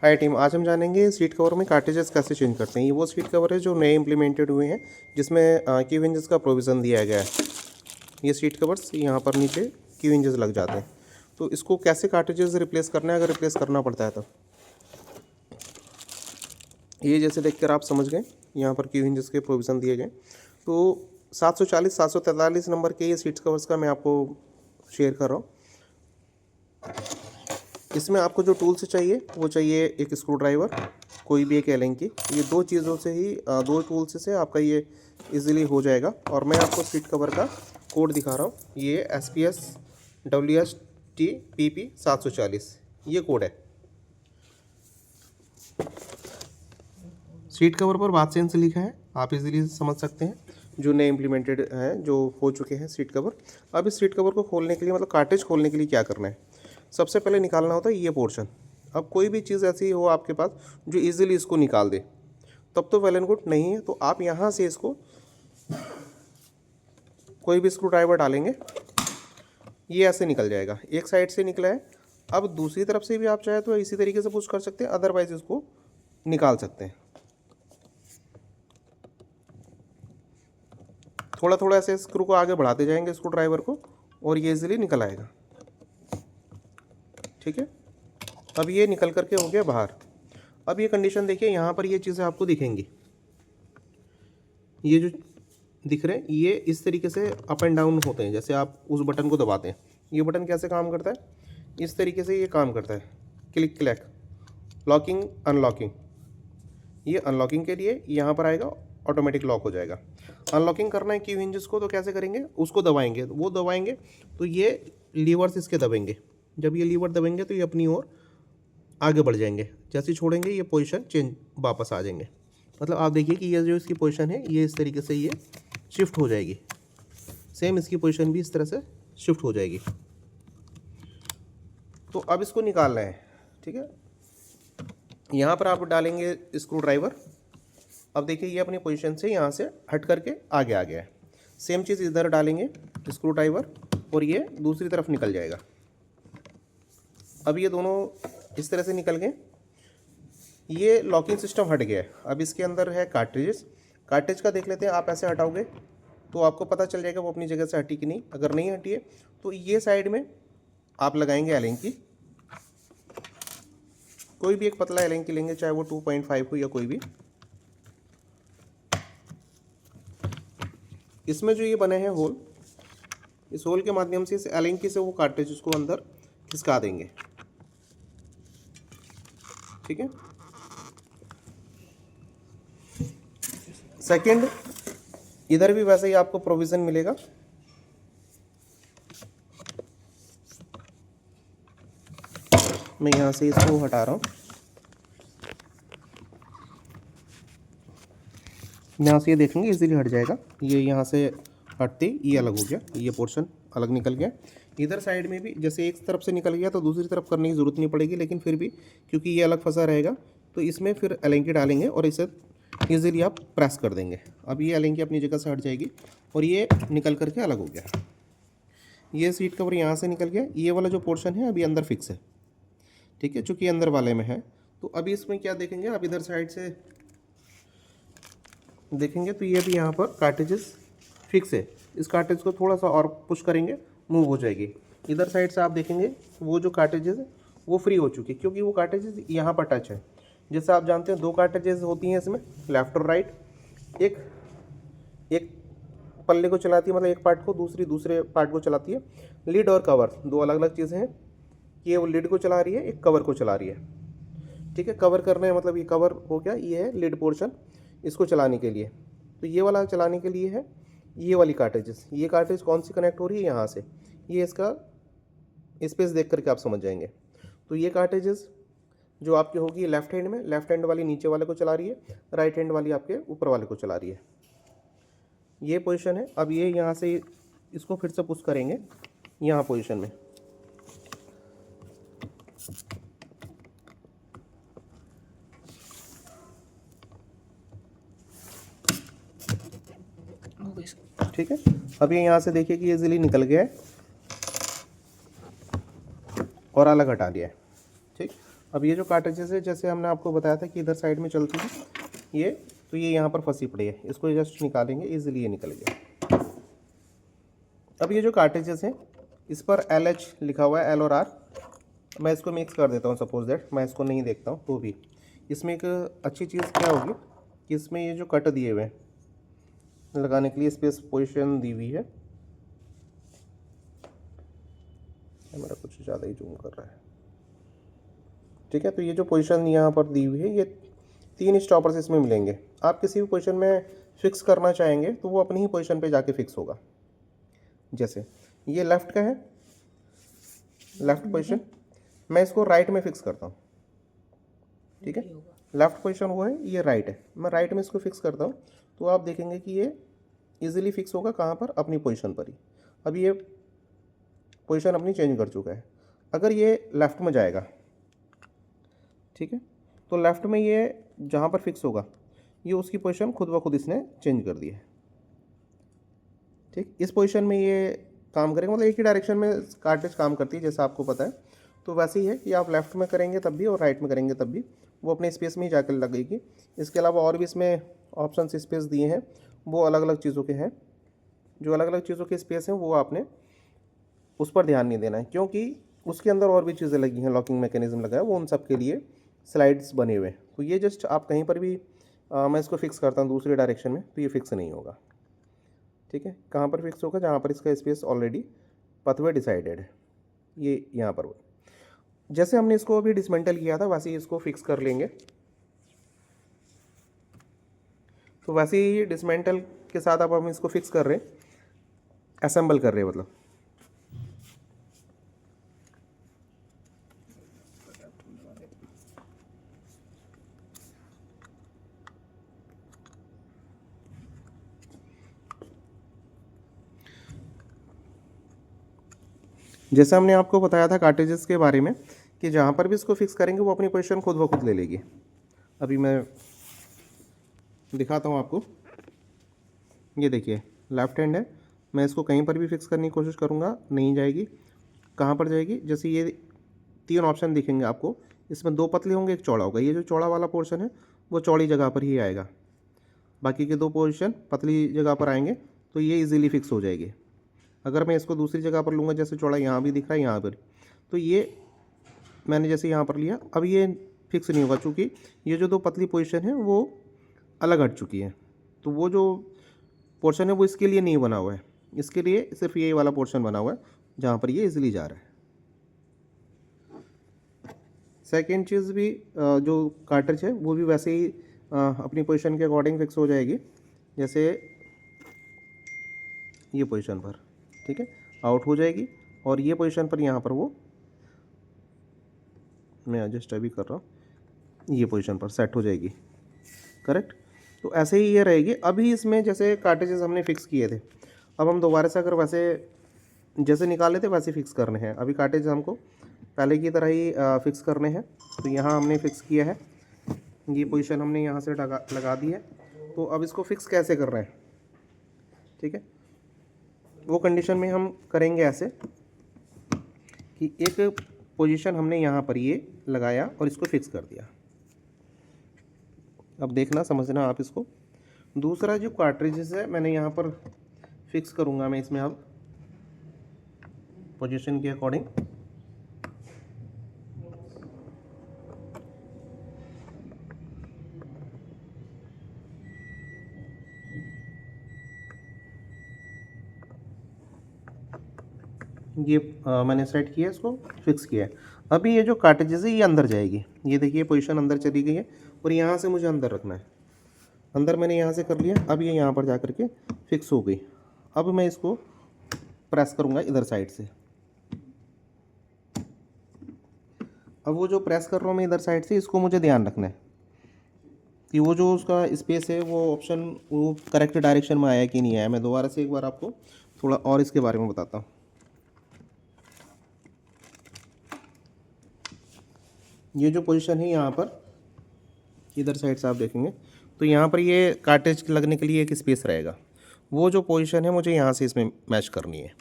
हाय team, आज हम जानेंगे सीट कवर में कार्ट्रिजेस कैसे चेंज करते हैं। ये वो सीट कवर है जो नए इम्प्लीमेंटेड हुए हैं, जिसमें क्यू हिंजेस का प्रोविज़न दिया गया है। ये सीट कवर्स यहाँ पर नीचे क्यू हिंजेस लग जाते हैं। तो इसको कैसे कार्ट्रिजेस रिप्लेस करना है, अगर रिप्लेस करना पड़ता है तो ये जैसे देखकर आप समझ गए, यहाँ पर क्यू हिंजेस के प्रोविज़न दिए गए। तो 740 743 नंबर के ये सीट कवर्स का मैं आपको शेयर कर रहा हूँ। इसमें आपको जो टूल से चाहिए वो चाहिए एक स्क्रू ड्राइवर, कोई भी एक एलन की। ये दो चीज़ों से ही, दो टूल्स से आपका ये इजीली हो जाएगा। और मैं आपको सीट कवर का कोड दिखा रहा हूँ। ये SPS WSTPP 740 ये कोड है। सीट कवर पर बात सेंस लिखा है, आप इजीली समझ सकते हैं। जो नए इम्प्लीमेंटेड हैं, जो हो चुके हैं सीट कवर। अब इस सीट कवर को खोलने के लिए, मतलब कार्ट्रिज खोलने के लिए क्या करना है, सबसे पहले निकालना होता है ये पोर्शन। अब कोई भी चीज़ ऐसी हो आपके पास जो इजीली इसको निकाल दे, तब तो वेल एंड गुड। नहीं है तो आप यहाँ से इसको कोई भी स्क्रू ड्राइवर डालेंगे, ये ऐसे निकल जाएगा। एक साइड से निकला है, अब दूसरी तरफ से भी आप चाहे तो इसी तरीके से पुश कर सकते हैं, अदरवाइज इसको निकाल सकते हैं। थोड़ा थोड़ा ऐसे स्क्रू को आगे बढ़ाते जाएंगे स्क्रू ड्राइवर को, और ये इजीली निकल आएगा। ठीक है, अब ये निकल करके हो गया बाहर। अब ये कंडीशन देखिए, यहाँ पर ये चीज़ें आपको दिखेंगी। ये जो दिख रहे हैं ये इस तरीके से अप एंड डाउन होते हैं। जैसे आप उस बटन को दबाते हैं, ये बटन कैसे काम करता है, इस तरीके से ये काम करता है। Click clack, locking unlocking. ये अनलॉकिंग के लिए यहाँ पर आएगा, ऑटोमेटिक लॉक हो जाएगा। अनलॉकिंग करना है क्यू हिंजेस को, तो कैसे करेंगे, उसको दबाएंगे, वो दबाएंगे तो ये लीवर्स इसके दबेंगे। जब ये लीवर दबेंगे तो ये अपनी ओर आगे बढ़ जाएंगे। जैसे छोड़ेंगे ये पोजीशन चेंज वापस आ जाएंगे। मतलब आप देखिए कि ये जो इसकी पोजीशन है, ये इस तरीके से ये शिफ्ट हो जाएगी। सेम इसकी पोजीशन भी इस तरह से शिफ्ट हो जाएगी। तो अब इसको निकालना है। ठीक है, यहाँ पर आप डालेंगे स्क्रू ड्राइवर। अब देखिए ये अपनी पोजीशन से यहाँ से हट करके आगे आ गया है। सेम चीज़ इधर डालेंगे स्क्रू ड्राइवर, और ये दूसरी तरफ निकल जाएगा। अब ये दोनों इस तरह से निकल गए। ये लॉकिंग सिस्टम हट गया है। अब इसके अंदर है कार्ट्रिजेस। कार्ट्रिज का देख लेते हैं। आप ऐसे हटाओगे तो आपको पता चल जाएगा वो अपनी जगह से हटी कि नहीं। अगर नहीं हटी है तो ये साइड में आप लगाएंगे एलन की। कोई भी एक पतला एलन की लेंगे, चाहे वो 2.5 हो या कोई भी। इसमें जो ये बने हैं होल, इस होल के माध्यम से इस एलन की से वो कार्ट्रिज को अंदर खिसका देंगे। ठीक है, सेकंड, इधर भी वैसे ही आपको प्रोविज़न मिलेगा। मैं यहाँ से इसको हटा रहा हूँ, यहाँ से ये देखेंगे इजीली हट जाएगा। ये यहाँ से हटते ये अलग हो गया, ये पोर्शन अलग निकल गया। इधर साइड में भी जैसे एक तरफ से निकल गया तो दूसरी तरफ करने की ज़रूरत नहीं पड़ेगी, लेकिन फिर भी क्योंकि ये अलग फंसा रहेगा तो इसमें फिर एलेंकी डालेंगे और इसे ईजिली आप प्रेस कर देंगे। अब ये एलेंकी अपनी जगह से हट जाएगी और ये निकल करके अलग हो गया। ये सीट कवर यहाँ से निकल गया। ये वाला जो पोर्शन है अभी अंदर फिक्स है। ठीक है, चूँकि अंदर वाले में है। तो अभी इसमें क्या देखेंगे, आप इधर साइड से देखेंगे तो ये भी यहाँ पर कार्ट्रिजेस फिक्स है। इस कार्ट्रिज को थोड़ा सा और पुश करेंगे, मूव हो जाएगी। इधर साइड से आप देखेंगे वो जो कार्ट्रिजेस है वो फ्री हो चुकी है, क्योंकि वो कार्ट्रिजेस यहाँ पर टच है। जैसे आप जानते हैं 2 कार्ट्रिजेस होती हैं इसमें, लेफ्ट और राइट। एक पल्ले को चलाती है, मतलब एक पार्ट को, दूसरे पार्ट को चलाती है। लीड और कवर 2 अलग अलग चीज़ें हैं। ये वो लीड को चला रही है, एक कवर को चला रही है। ठीक है, कवर करना है, मतलब ये कवर हो गया, ये है लीड पोर्शन इसको चलाने के लिए। तो ये वाला चलाने के लिए है ये वाली कार्ट्रिजेस। ये कार्ट्रिज कौन सी कनेक्ट हो रही है, यहाँ से। ये इसका स्पेस देख करके आप समझ जाएंगे। तो ये कार्ट्रिजेस जो आपकी होगी लेफ्ट हैंड में, लेफ्ट हैंड वाली नीचे वाले को चला रही है, राइट हैंड वाली आपके ऊपर वाले को चला रही है। ये पोजीशन है। अब ये यहाँ से इसको फिर से पुश करेंगे यहाँ पोजीशन में। ठीक है, अब ये यहाँ से देखिए कि ये इजीली निकल गया है और अलग हटा दिया है। ठीक, अब ये जो कार्ट्रिजेस है, जैसे हमने आपको बताया था कि इधर साइड में चलती है ये, तो ये यहाँ पर फंसी पड़ी है, इसको जस्ट निकालेंगे, इजीली ये निकल गया। अब ये जो कार्ट्रिजेस हैं इस पर LH लिखा हुआ है, L और R। मैं इसको मिक्स कर देता हूँ, सपोज दैट मैं इसको नहीं देखता हूँ तो भी। इसमें एक अच्छी चीज़ क्या होगी कि इसमें ये जो कट दिए हुए हैं लगाने के लिए स्पेस पोजीशन दी हुई है। मेरा कुछ ज़्यादा ही जूम कर रहा है, ठीक है। तो ये जो पोजीशन यहाँ पर दी हुई है, ये 3 स्टॉपर्स इसमें मिलेंगे। आप किसी भी पोजीशन में फिक्स करना चाहेंगे तो वो अपनी ही पोजीशन पे जाके फिक्स होगा। जैसे ये लेफ़्ट का है, लेफ़्ट पोजीशन, मैं इसको राइट में फिक्स करता हूँ, ठीक है। लेफ़्ट पोजीशन वो है, ये राइट है, मैं राइट में इसको फिक्स करता हूँ तो आप देखेंगे कि ये इजीली फिक्स होगा कहाँ पर, अपनी पोजीशन पर ही। अब ये पोजीशन अपनी चेंज कर चुका है। अगर ये लेफ़्ट में जाएगा, ठीक है, तो लेफ़्ट में ये जहाँ पर फिक्स होगा ये उसकी पोजीशन खुद ब खुद इसने चेंज कर दी है, ठीक। इस पोजीशन में ये काम करेगा, मतलब एक ही डायरेक्शन में कार्ट्रिज काम करती है, जैसा आपको पता है। तो वैसे ही है कि आप लेफ़्ट में करेंगे तब भी और राइट में करेंगे तब भी वो अपने स्पेस में ही जाकर लगेगी। इसके अलावा और भी इसमें ऑप्शन स्पेस दिए हैं, वो अलग अलग चीज़ों के हैं। जो अलग अलग चीज़ों के स्पेस हैं वो आपने उस पर ध्यान नहीं देना है, क्योंकि उसके अंदर और भी चीज़ें लगी हैं, लॉकिंग मैकेनिज्म लगा है, वो उन सब के लिए स्लाइड्स बने हुए हैं। तो ये जस्ट आप कहीं पर भी मैं इसको फिक्स करता हूँ दूसरी डायरेक्शन में तो ये फिक्स नहीं होगा, ठीक है। कहाँ पर फिक्स होगा, जहाँ पर इसका स्पेस ऑलरेडी पथवे डिसाइडेड है, ये यहाँ पर। जैसे हमने इसको अभी डिसमेंटल किया था वैसे ही इसको फिक्स कर लेंगे। तो वैसे ही डिसमेंटल के साथ अब हम इसको फिक्स कर रहे हैं, असेंबल कर रहे हैं मतलब। जैसे हमने आपको बताया था कार्ट्रिजेस के बारे में कि जहाँ पर भी इसको फिक्स करेंगे वो अपनी पोजीशन खुद ब खुद ले लेगी। अभी मैं दिखाता हूँ आपको, ये देखिए लेफ्ट हैंड है, मैं इसको कहीं पर भी फिक्स करने की कोशिश करूँगा, नहीं जाएगी। कहाँ पर जाएगी, जैसे ये 3 ऑप्शन दिखेंगे आपको, इसमें 2 पतले होंगे, 1 चौड़ा होगा। ये जो चौड़ा वाला पोर्शन है वो चौड़ी जगह पर ही आएगा, बाकी के 2 पोर्शन पतली जगह पर आएंगे, तो ये इजीली फिक्स हो जाएगी। अगर मैं इसको दूसरी जगह पर लूँगा, जैसे चौड़ा यहाँ भी दिख रहा है यहाँ पर, तो ये मैंने जैसे यहाँ पर लिया, अब ये फिक्स नहीं होगा, चूँकि ये जो 2 पतली पोजीशन है वो अलग हट चुकी है। तो वो जो पोर्शन है वो इसके लिए नहीं बना हुआ है, इसके लिए सिर्फ ये वाला पोर्शन बना हुआ है जहाँ पर ये इजीली जा रहा है। सेकेंड चीज़ भी जो कार्ट्रिज है वो भी वैसे ही अपनी पोजीशन के अकॉर्डिंग फिक्स हो जाएगी, जैसे ये पोजीशन पर, ठीक है, आउट हो जाएगी। और ये पोजीशन पर यहाँ पर वो मैं एडजस्ट अभी कर रहा हूँ, ये पोजीशन पर सेट हो जाएगी, करेक्ट। तो ऐसे ही ये रहेगी। अभी इसमें जैसे कार्ट्रिजेस हमने फिक्स किए थे, अब हम दोबारा से अगर वैसे जैसे निकाले थे वैसे फिक्स करने हैं। अभी कार्ट्रिज हमको पहले की तरह ही फिक्स करने हैं। तो यहाँ हमने फिक्स किया है, ये पोजीशन हमने यहाँ से लगा दी है। तो अब इसको फिक्स कैसे कर रहे हैं, ठीक है, वो कंडीशन में हम करेंगे ऐसे कि एक पोजीशन हमने यहाँ पर ये लगाया और इसको फिक्स कर दिया। अब देखना समझना आप इसको। दूसरा जो कार्ट्रिजेस है मैंने यहाँ पर फिक्स करूँगा मैं इसमें अब पोजीशन के अकॉर्डिंग। ये मैंने सेट किया, इसको फिक्स किया है। अभी ये जो कार्ट्रिजेस है ये अंदर जाएगी, ये देखिए पोजीशन अंदर चली गई है और यहाँ से मुझे अंदर रखना है। अंदर मैंने यहाँ से कर लिया, अब ये यहाँ पर जा कर के फिक्स हो गई। अब मैं इसको प्रेस करूँगा इधर साइड से। अब वो जो प्रेस कर रहा हूँ मैं इधर साइड से, इसको मुझे ध्यान रखना है कि वो जो उसका स्पेस है वो ऑप्शन वो करेक्ट डायरेक्शन में आया कि नहीं आया। मैं दोबारा से एक बार आपको थोड़ा और इसके बारे में बताता हूँ। ये जो पोजीशन है यहाँ पर इधर साइड से आप देखेंगे तो यहाँ पर ये कार्ट्रिज लगने के लिए एक स्पेस रहेगा। वो जो पोजीशन है मुझे यहाँ से इसमें मैच करनी है।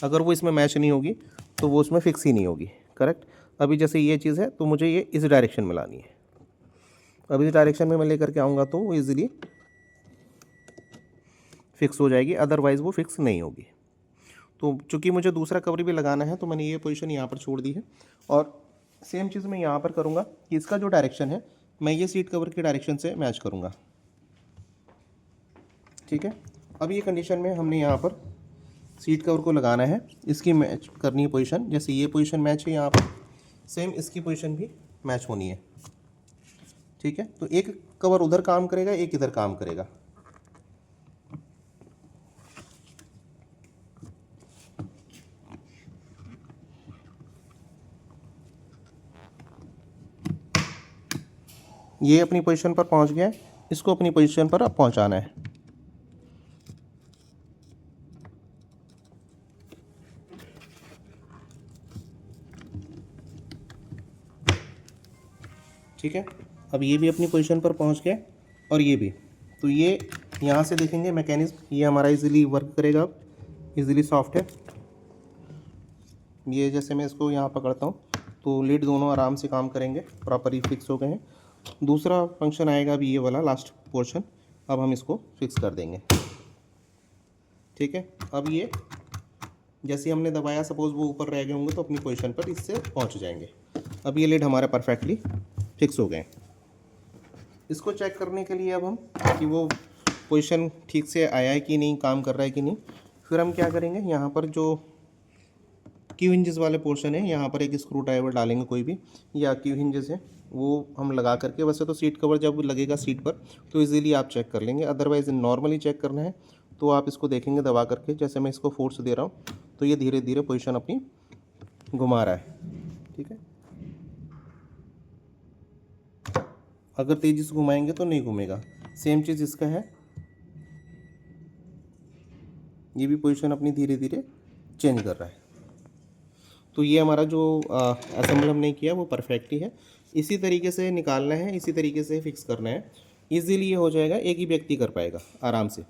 अगर वो इसमें मैच नहीं होगी तो वो उसमें फिक्स ही नहीं होगी, करेक्ट। अभी जैसे ये चीज़ है तो मुझे ये इस डायरेक्शन में लानी है। अब इस डायरेक्शन में मैं लेकर के आऊँगा तो वो ईज़िली फिक्स हो जाएगी, अदरवाइज़ वो फिक्स नहीं होगी। तो चूँकि मुझे दूसरा कवर भी लगाना है तो मैंने ये पोजीशन यहाँ पर छोड़ दी है। और सेम चीज़ मैं यहाँ पर करूँगा कि इसका जो डायरेक्शन है मैं ये सीट कवर की डायरेक्शन से मैच करूँगा। ठीक है, अब ये कंडीशन में हमने यहाँ पर सीट कवर को लगाना है, इसकी मैच करनी है पोजीशन। जैसे ये पोजीशन मैच है यहाँ पर, सेम इसकी पोजीशन भी मैच होनी है। ठीक है, तो एक कवर उधर काम करेगा, एक इधर काम करेगा। ये अपनी पोजीशन पर पहुंच गया है, इसको अपनी पोजीशन पर अब पहुंचाना है। ठीक है, अब ये भी अपनी पोजीशन पर पहुंच गया और ये भी। तो ये यहाँ से देखेंगे मैकेनिज्म, ये हमारा इजीली वर्क करेगा, अब इजीली सॉफ्ट है। ये जैसे मैं इसको यहाँ पकड़ता हूँ तो लीड दोनों आराम से काम करेंगे, प्रॉपरली फिक्स हो गए हैं। दूसरा फंक्शन आएगा अभी ये वाला लास्ट पोर्शन, अब हम इसको फिक्स कर देंगे। ठीक है, अब ये जैसे हमने दबाया, सपोज वो ऊपर रह गए होंगे तो अपनी पोजीशन पर इससे पहुंच जाएंगे। अब ये लीड हमारे परफेक्टली फिक्स हो गए। इसको चेक करने के लिए अब हम कि वो पोजीशन ठीक से आया है कि नहीं, काम कर रहा है कि नहीं, फिर हम क्या करेंगे, यहाँ पर जो क्यू हिंजेस वाले पोर्शन है यहाँ पर एक स्क्रू ड्राइवर डालेंगे कोई भी, या क्यू हिंजेस है वो हम लगा करके। वैसे तो सीट कवर जब लगेगा सीट पर तो इजीली आप चेक कर लेंगे, अदरवाइज़ नॉर्मली चेक करना है तो आप इसको देखेंगे दबा करके। जैसे मैं इसको फोर्स दे रहा हूँ तो ये धीरे धीरे पोजीशन अपनी घुमा रहा है। ठीक है, अगर तेज़ी से घुमाएंगे तो नहीं घूमेगा। सेम चीज़ इसका है, ये भी पोजीशन अपनी धीरे धीरे चेंज कर रहा है। तो ये हमारा जो असेंबल हमने किया वो परफेक्टली है। इसी तरीके से निकालना है, इसी तरीके से फिक्स करना है, इजीली ये हो जाएगा, एक ही व्यक्ति कर पाएगा आराम से।